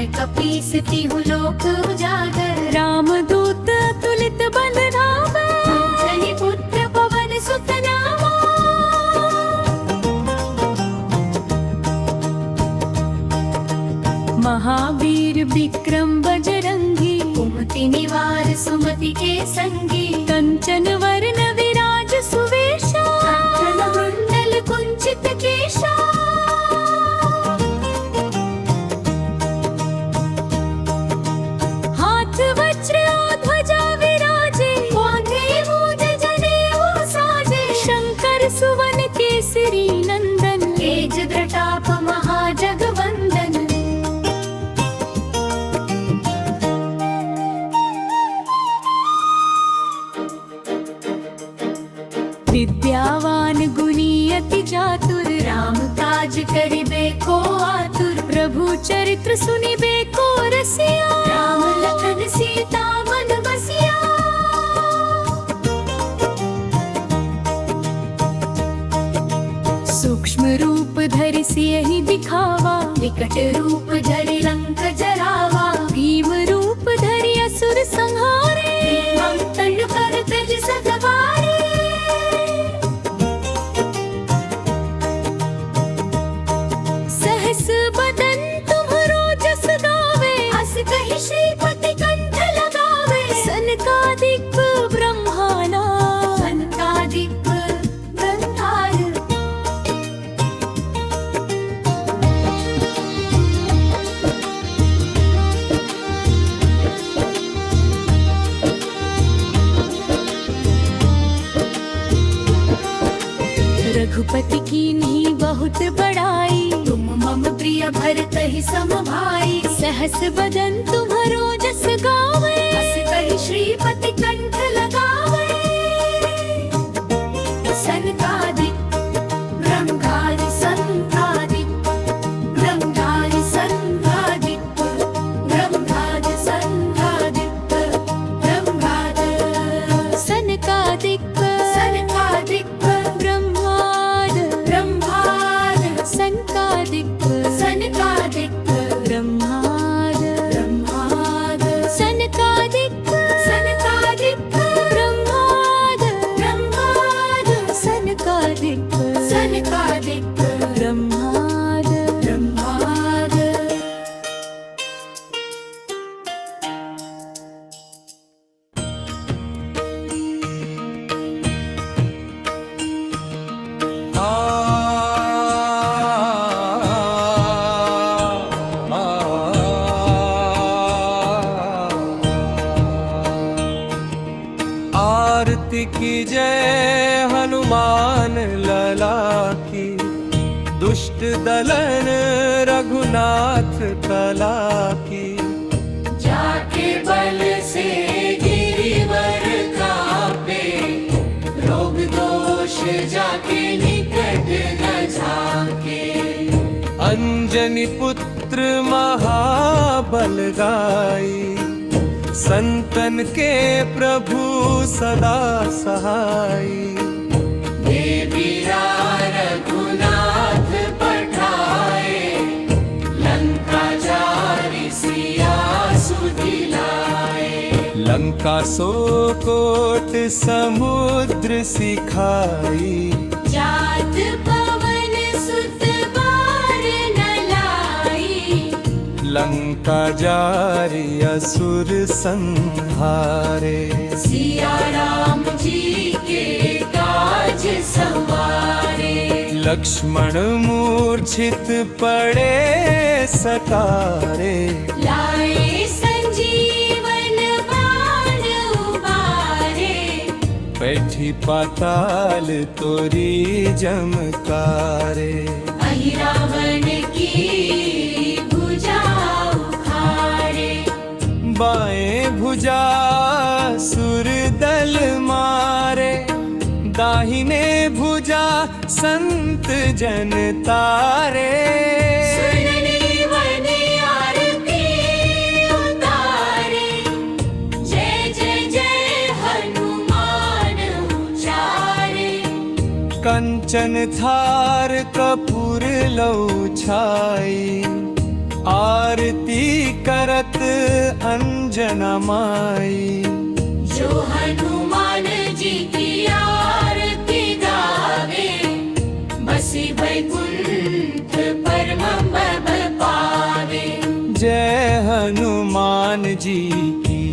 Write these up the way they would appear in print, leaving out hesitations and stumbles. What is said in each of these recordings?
मैं कपीसती हूँ लोक उजागर। रामदूत तुलित बंधनाव, अंजनी पुत्र पवन सुत नामा। महावीर विक्रम बजरंगी, कुमति निवार सुमति के संगी। कंचन वर्ण विराज सुवेशा, कुंडल कुंचित केशा। हाथ वज्र और ध्वजा विराजे, कांधे मूज जनेऊ साजे। शंकर सुवन केसरी नंदन, तेज प्रताप महाजगवंदन। विद्यावान गुणी अति चातुर, राम काज करिबे को आतुर। प्रभु चरित्र सुनिबे को रसिया। राम लखन सीता मन बसिया। सूक्ष्म रूप धरि सियहि दिखावा, विकट रूप धरि लंक जरावा। भीम रूप धरि असुर संहारे। मंतन कर तज सतवारे। सहस बदन तुम्हरो जस गावे, अस कहि श्रीपति कंठ लगावे। सनकादिक ब्रह्माना, सनकादिक ब्रह्मार। रघुपति कीन्ही बहुत बड़ाई, तुम मम प्रिय भरत ही सम भाई। सहस बदन तुम्हरो जस गावे। अस कहि श्रीपति कंठ लगावे। सनकादिक ब्रह्मगारि संघादिक। ब्रह्मगारि संघादिक। ब्रह्मगारि संघादिक। ब्रह्मगारि सनकादिक सनकादिक। ब्रह्माद, ब्रह्माद सनकादिक सनकादिक। ब्रह्माद, ब्रह्माद सनकादिक सनकादिक। ब्रह्माद, ब्रह्माद सनकादिक सनकादिक। ब्रह्माद। ब्रह्माद। आरती की जय हनुमान लला की। दुष्ट दलन रघुनाथ कला की। जाके बल से गिरिवर कापे। रोग दोष जाके निकट न झाके। अंजनी पुत्र महाबल गाई। संतन के प्रभु सदा सहाई। देवीरा रघुनाथ पठाए। लंका जारि सिया सुदिलाए। लंका सो कोट समुद्र सिखाई। जात पवन सुत बार न लाई। लंका जारि असुर संहारे। सिया राम जी के काज सवारे। लक्ष्मण मूर्छित पड़े सकारे। लाए संजीवन बाण उबारे। बैठी पाताल तोरी जमकारे। अहि रावण की भुजा उखाड़े। बाएं भुजा सुर दल मारे। दाहिने भुजा संत जन तारे। सुननी वने आरती उतारे। जय जय जय हनुमान उचारे। कंचन थार कपूर लौ छाई। आरती करत अंजना माई। जो हनुमान जी की आरती गावे, बसी वैकुंठ परम पद पावे। जय हनुमान जी की।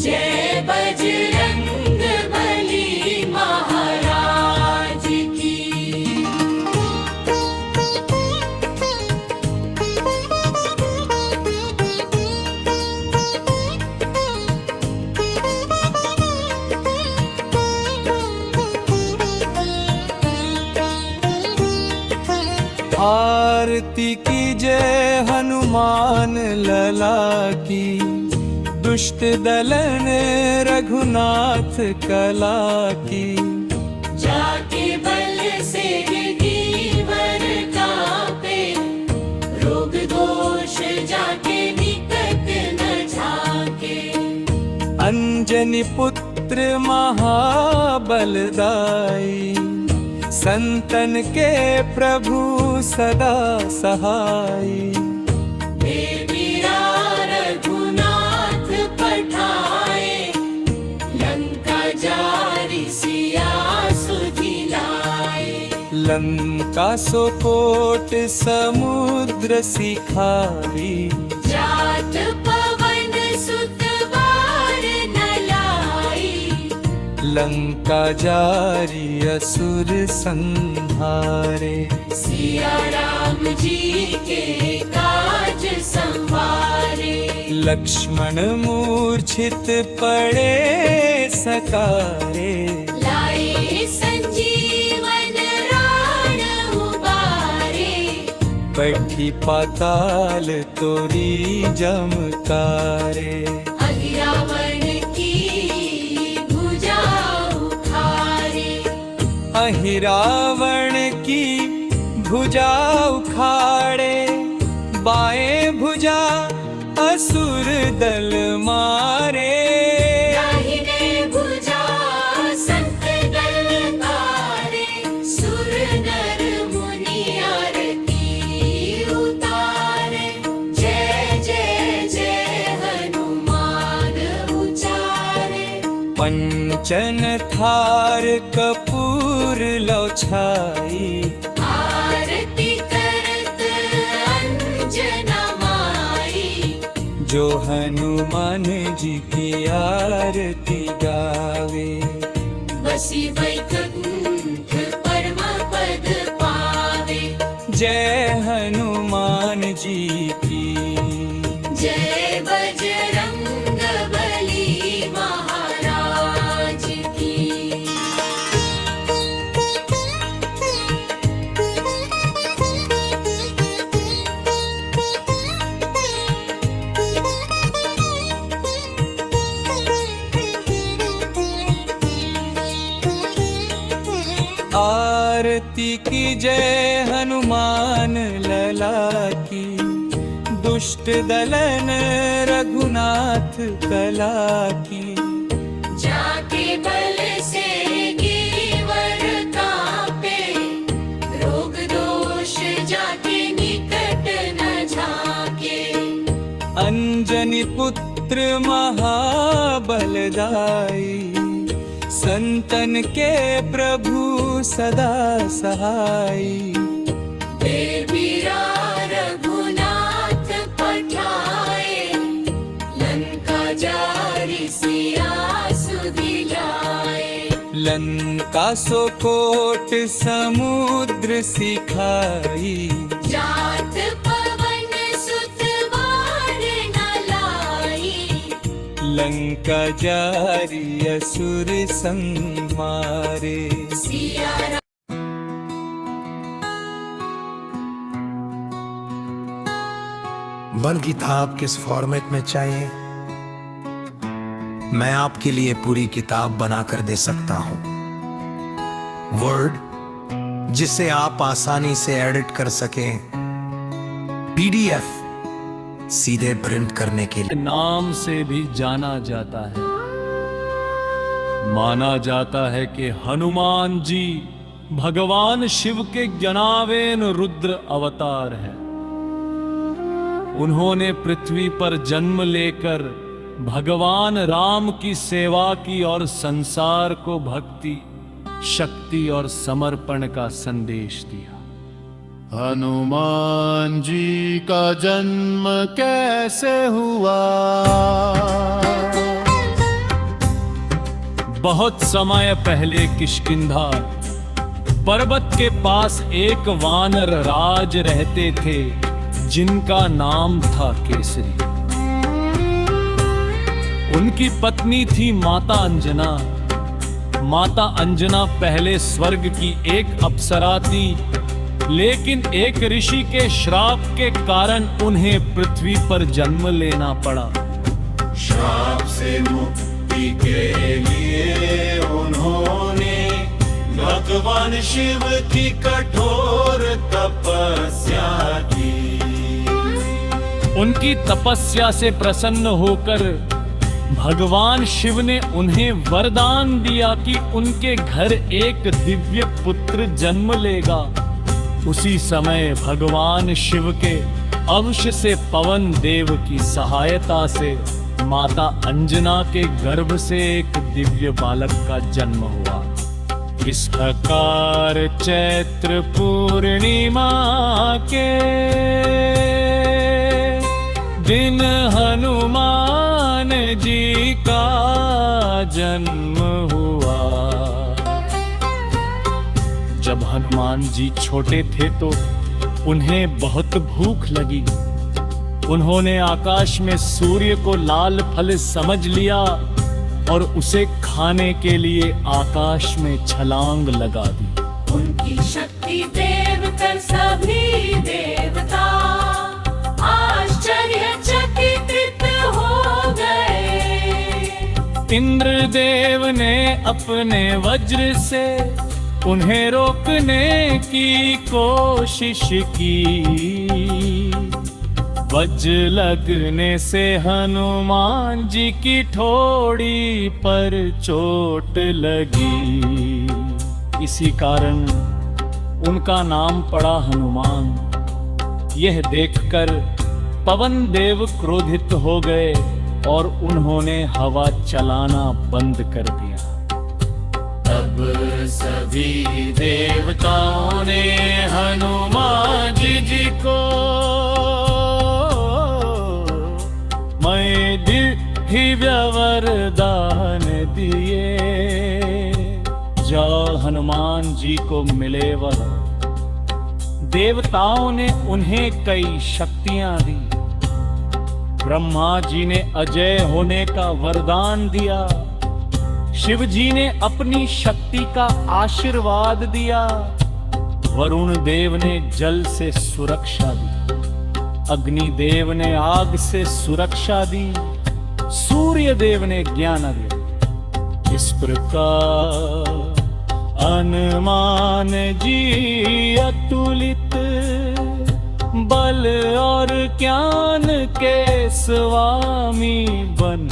जय बजरंग बली महाराज की। आरती की जय हनुमान लला की। दुष्ट दलन रघुनाथ कला की। जाके बल से दीवर कापे, रोग दोष जाके निकट न झाके। अंजनी पुत्र महाबलदाई। संतन के प्रभु सदा सहाय। बेबीरा रघुनाथ पठाए, लंका जारी सिया सुधिलाए। लंका सोकोट समुद्र सिखारी। जात पवन सुत बार न लाई। लंका जारी असुर संहारे। सिया राम जी के काज संवारे। लक्ष्मण मूर्छित पड़े सकारे। लाई संजीवन राण उबारे। बैठी पाताल तोरी जमकारे। अहिरावण की भुजा उखारे। अहिरावण की भुजा उखाड़े। बाएं भुजा असुर दल मारे। दाहिने भुजा संत दल तारे। सुर नर मुनि आरती उतारे। जय जय जय हनुमान उचारे। पंचन थार कपूर लो छाई। आरती करत अंजना माई। जो हनुमान जी की आरती गावे। बसी वैकुंठ परम पद पावे। जय हनुमान जी की। जय बजरंग बली महाराज की। आरती की जय हनुमान लला की। दुष्ट दलन रघुनाथ कला की। जाके बल से गिरवर कापे। रोग दोष जाके निकट न झाके। अंजनी पुत्र महाबलदाई। संतन के प्रभु सदा सहाय। बेबीरा रघुनाथ पठाए। लंका जारी सिया सुधिलाए। लंका सोकोट समुद्र सिखाई। जात पवन सुत बार न लाई। लंका जारी असुर संहारे। सिया वन किताब किस फॉर्मेट में चाहिए, मैं आपके लिए पूरी किताब बनाकर दे सकता हूं। वर्ड जिसे आप आसानी से एडिट कर सकें, पीडीएफ सीधे प्रिंट करने के लिए। नाम से भी जाना जाता है। माना जाता है कि हनुमान जी भगवान शिव के ज्ञानावेन रुद्र अवतार है। उन्होंने पृथ्वी पर जन्म लेकर भगवान राम की सेवा की और संसार को भक्ति, शक्ति और समर्पण का संदेश दिया। हनुमान जी का जन्म कैसे हुआ? बहुत समय पहले किष्किंधा पर्वत के पास एक वानर राज रहते थे जिनका नाम था केसरी। उनकी पत्नी थी माता अंजना। माता अंजना पहले स्वर्ग की एक अप्सरा थी, लेकिन एक ऋषि के श्राप के कारण उन्हें पृथ्वी पर जन्म लेना पड़ा। श्राप से मुक्ति के लिए उन्होंने भगवान शिव की कठोर तपस्या की। उनकी तपस्या से प्रसन्न होकर भगवान शिव ने उन्हें वरदान दिया कि उनके घर एक दिव्य पुत्र जन्म लेगा। उसी समय भगवान शिव के अंश से पवन देव की सहायता से माता अंजना के गर्भ से एक दिव्य बालक का जन्म हुआ। इस प्रकार चैत्र पूर्णिमा के दिन हनुमान जी का जन्म हुआ। जब हनुमान जी छोटे थे तो उन्हें बहुत भूख लगी। उन्होंने आकाश में सूर्य को लाल फल समझ लिया और उसे खाने के लिए आकाश में छलांग लगा दी। उनकी शक्ति देव कर सभी देवता आश्चर्यचकित हो गए। इंद्रदेव ने अपने वज्र से उन्हें रोकने की कोशिश की। वज्र लगने से हनुमान जी की ठोड़ी पर चोट लगी। इसी कारण उनका नाम पड़ा हनुमान। यह देखकर पवन देव क्रोधित हो गए और उन्होंने हवा चलाना बंद कर दिया। तब सभी देवताओं ने हनुमान जी को मैं दिव्य वरदान दिए। जाओ हनुमान जी को मिले वर। देवताओं ने उन्हें कई शक्तियां दी। ब्रह्मा जी ने अजय होने का वरदान दिया। शिव जी ने अपनी शक्ति का आशीर्वाद दिया। वरुण देव ने जल से सुरक्षा दी। अग्नि देव ने आग से सुरक्षा दी। सूर्य देव ने ज्ञान दिया। इस प्रकार हनुमान जी अतुलित बल और ज्ञान के स्वामी बन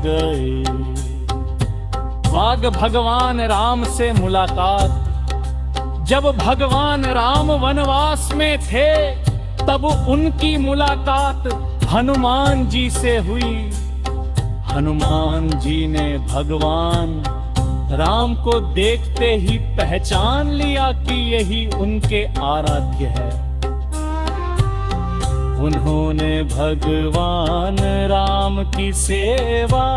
गए। वाग भगवान राम से मुलाकात। जब भगवान राम वनवास में थे तब उनकी मुलाकात हनुमान जी से हुई। हनुमान जी ने भगवान राम को देखते ही पहचान लिया कि यही उनके आराध्य है। उन्होंने भगवान राम की सेवा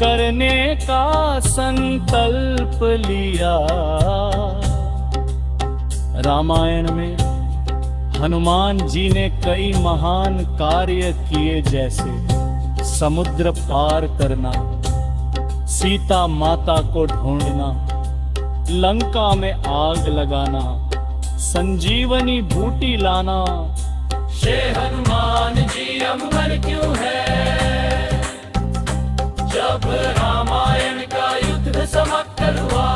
करने का संकल्प लिया। रामायण में हनुमान जी ने कई महान कार्य किए, जैसे समुद्र पार करना, सीता माता को ढूंढना, लंका में आग लगाना, संजीवनी बूटी लाना। शे हनुमान जी अमर क्यों है? जब रामायण का युद्ध समाप्त हुआ,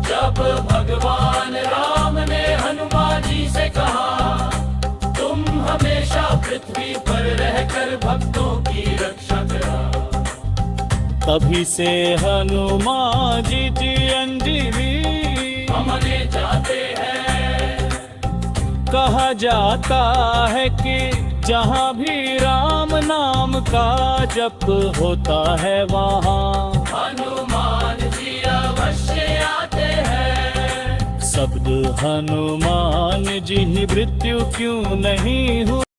जब भगवान राम ने हनुमान जी से कहा, तुम हमेशा पृथ्वी पर रहकर भक्तों की रक्षा करा, तभी से हनुमान जी अंजीरी हमने जाते हैं। कहा जाता है कि जहाँ भी राम नाम का जप होता है वहाँ हनुमान जी अवश्य आते हैं। शब्द हनुमान जी ही मृत्यु क्यों नहीं हुई।